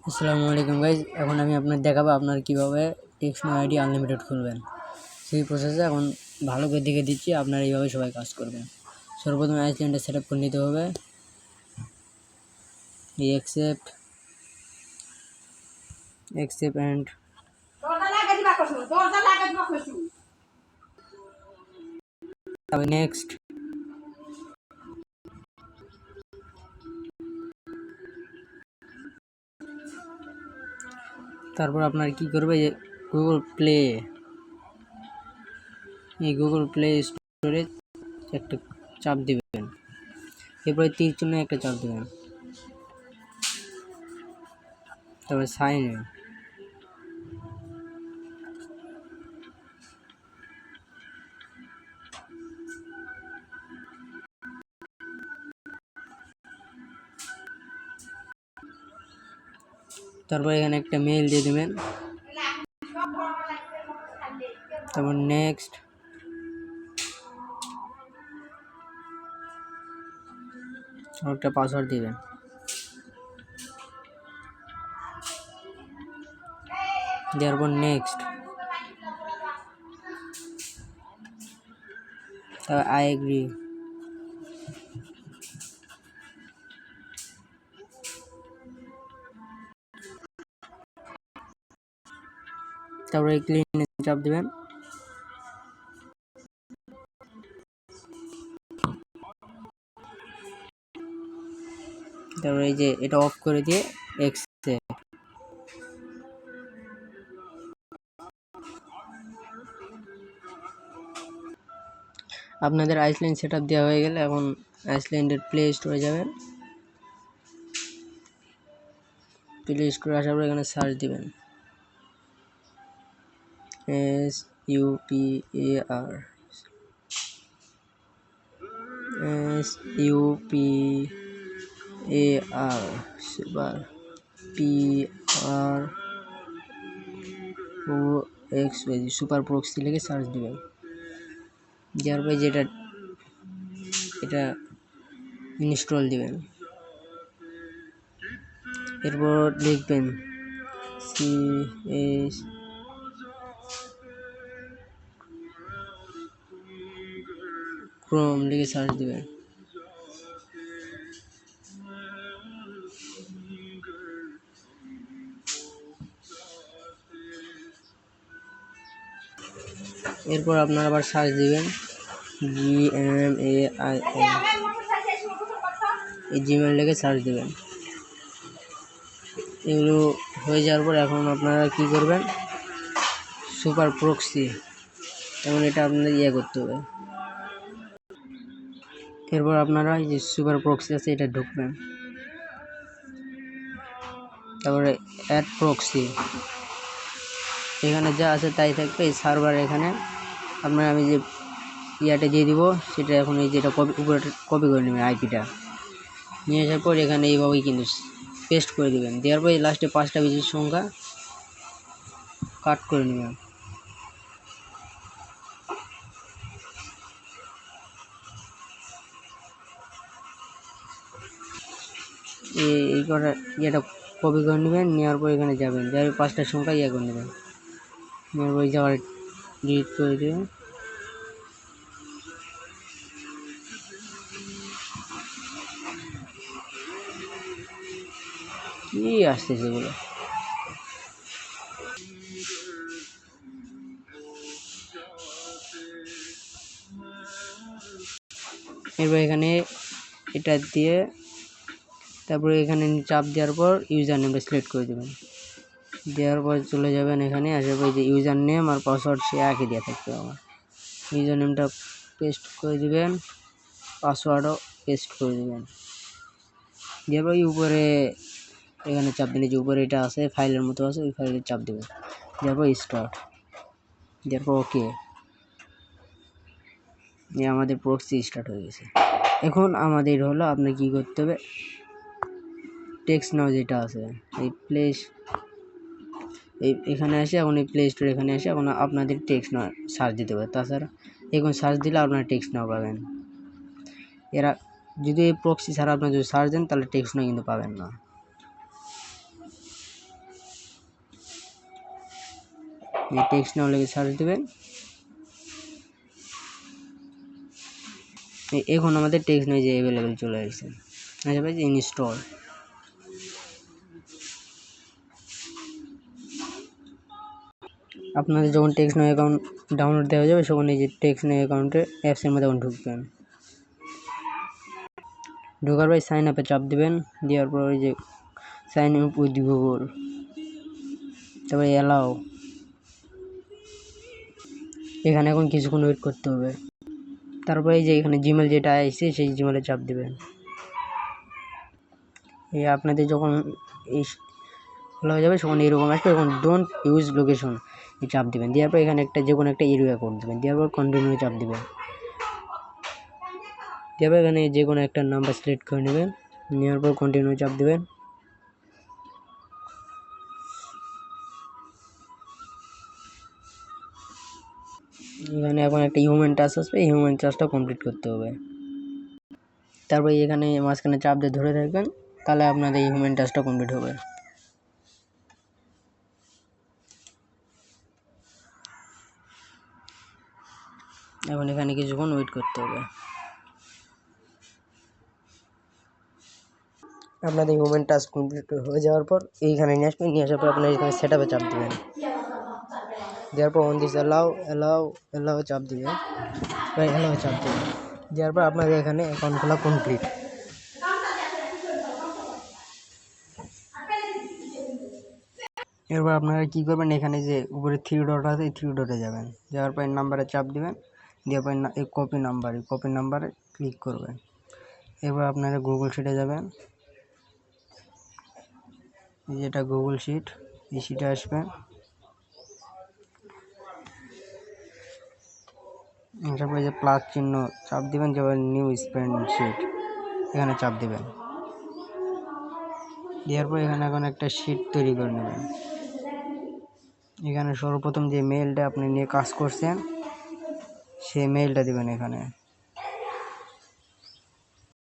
আসসালামু আলাইকুম গাইজ, এখন আমি আপনার দেখাবো আপনার কীভাবে টেক্সট আইডি আনলিমিটেড খুলবেন। সেই প্রসেসে এখন ভালো করে দেখে দিচ্ছি, আপনারা এইভাবে সবাই কাজ করবেন। সর্বপ্রথমে আইসল্যান্ডে সেট আপ করে নিতে হবে। এই অ্যাকসেপ্ট অ্যান্ড তবে নেক্সট। তারপর আপনার কি করবে, যে গুগল প্লে স্টোরে একটা চাপ দিবেন, এরপরে তীর চিহ্ন একটা চাপ দেবেন, তারপরে সাইন ইন। তারপর এখানে একটা মেইল দিয়ে দেবেন, তারপর নেক্সট। একটা পাসওয়ার্ড দিবেন, দেওয়ার পর নেক্সট, তারপর আই এগ্রি। তারপরে ক্লিনে চাপ দেবেন, তারপরে এই যে এটা অফ করে দিয়ে এক্সেপ্ট। আপনাদের আইসল্যান্ড সেট আপ দেওয়া হয়ে গেলে এখন আইসল্যান্ডের প্লে স্টোরে যাবেন। প্লে স্টোরে আসার পর এখানে সার্চ দিবেন SUPAR সুপার প্রক্সি লিখে সার্চ দিবেন। দেওয়ার পরে যেটা এটা ইনস্টল দিবেন, এরপর লিখবেন ক্রোম লিখে সার্চ দিবেন। এরপর আপনারা আবার সার্চ দিবেন GMAIN, এই জিমেল লিখে সার্চ দিবেন। এগুলো হয়ে যাওয়ার পর এখন আপনারা কি করবেন, সুপার প্রক্সি, এখন এটা আপনাদের করতে হবে। এরপর আপনারা এই যে সুপার প্রক্সি আছে এটা ঢুকবেন, তারপরে অ্যাড প্রক্সি, এখানে যা আছে তাই থাকবে। এই সার্ভার এখানে আপনার আমি যে ইয়াটা দিয়ে দিব সেটা এখন এই যেটা উপরে কপি করে নেবেন, আইপিটা নিয়ে আসার পর এখানে এইভাবেই কিন্তু পেস্ট করে দেবেন। দেওয়ার পর লাস্টে 5টা ডিজিট সংখ্যা কাট করে নেবেন। এই কটা ইয়েটা কপি করে নেবেন, নেওয়ার পর এখানে যাবেন, যার 5টা সংখ্যা করে নেবেন, নেওয়ার পর যাওয়ার ডিলিট করে দেবেন। কি আসতেছে বলে, এবার এখানে এটা দিয়ে তারপরে এখানে চাপ দেওয়ার পর ইউজার নেমটা সিলেক্ট করে দেবেন। দেওয়ার পর চলে যাবেন, এখানে আসার পর যে ইউজার নেম আর পাসওয়ার্ড সে একই দেওয়া থাকবে। আমার ইউজার নেমটা পেস্ট করে দেবেন, পাসওয়ার্ডও পেস্ট করে দেবেন। দেওয়ার পর উপরে এখানে চাপ দিলে যে উপরে এটা আছে ফাইলের মতো আছে, ওই ফাইলে চাপ দেবেন। দেওয়ার পর স্টার্ট, দেওয়ার পর ওকে, আমাদের প্রক্সি স্টার্ট হয়ে গেছে। এখন আমাদের হলো আপনার কি করতে হবে, টেক্সট নাও যেটা আছে এই এখানে আসে, এখন এই প্লে স্টোর এখানে আসে, এখন আপনাদের টেক্সট নাও সার্চ দিতে হবে। তাছাড়া এখন সার্চ দিলে আপনারা টেক্সট নাও পাবেন। এরা যদি এই প্রক্সি ছাড়া আপনার যদি সার্চ দেন তাহলে টেক্সট নাও কিন্তু পাবেন না। টেক্সট নাও লিখে সার্চ দেবেন। এখন আমাদের টেক্সট নাও যে অ্যাভেলেবেল চলে আসছে। আচ্ছা ভাই, ইনস্টল। আপনাদের যখন টেক্সট নাও অ্যাকাউন্ট ডাউনলোড দেওয়া যাবে তখন এই যে টেক্সট নাও অ্যাকাউন্টে অ্যাপসের মধ্যে তখন ঢুকবেন। ঢোকার পর সাইন আপে চাপ দিবেন। দেওয়ার পর ওই যে সাইন আপ উইথ গুগল, তারপরে অ্যালাও। এখানে এখন কিছুক্ষণ ওয়েট করতে হবে। তারপরে এই যে এখানে জিমেল যেটা আসছে সেই জিমেলে চাপ দিবেন। এই আপনাদের যখন এই হয়ে যাবে তখন এরকম আসবে, এখন ডোন্ট ইউজ লোকেশন এই চাপ দিবেন। দেওয়ার পর এখানে একটা যে কোনো একটা এরিয়া কোড দেবেন। দেওয়ার পর কন্টিনিউ চাপ দিবেন। দেওয়ার পর এখানে যে কোনো একটা নাম্বার সিলেক্ট করে নেবেন। নেওয়ার পর কন্টিনিউ চাপ দিবেন। এখানে এখন একটা হিউম্যান টাচ আসবে, হিউম্যান টাচটা কমপ্লিট করতে হবে। তারপর এখানে মাঝখানে চাপ দিয়ে ধরে থাকবেন, তাহলে আপনাদের এই হিউম্যান টাচটা কমপ্লিট হবে। এখন এখানে কিছুক্ষণ ওয়েট করতে হবে। আপনাদের হিউম্যান টাচ কমপ্লিট হয়ে যাওয়ার পর এইখানে নিয়ে আসবেন। নিয়ে আসার পর আপনার এখানে সেট আপে চাপ দেবেন। দেওয়ার পর অন দিস অ্যালাও চাপ দিবেন। অ্যালাও চাপ দেবেন। দেওয়ার পর আপনাদের এখানে অ্যাকাউন্ট খোলা কমপ্লিট। এরপর আপনারা কী করবেন, এখানে যে উপরে থ্রি ডট আছে এই থ্রি ডটে যাবেন। যাওয়ার পর নাম্বারে চাপ দিবেন। দেওয়ার পর এই কপি নাম্বারে ক্লিক করবেন। এরপর আপনারা গুগল শিটে যাবেন। যেটা গুগল শিট, এই শিটে আসবেন। তারপরে যে প্লাস চিহ্ন চাপ দিবেন, যেমন নিউ স্প্রেডশিট এখানে চাপ দিবেন। দেওয়ার পর এখানে এখন একটা শিট তৈরি করে নেবেন। এখানে সর্বপ্রথম যে মেইলটা আপনি নিয়ে কাজ করছেন সেই মেইলটা দিবেন এখানে।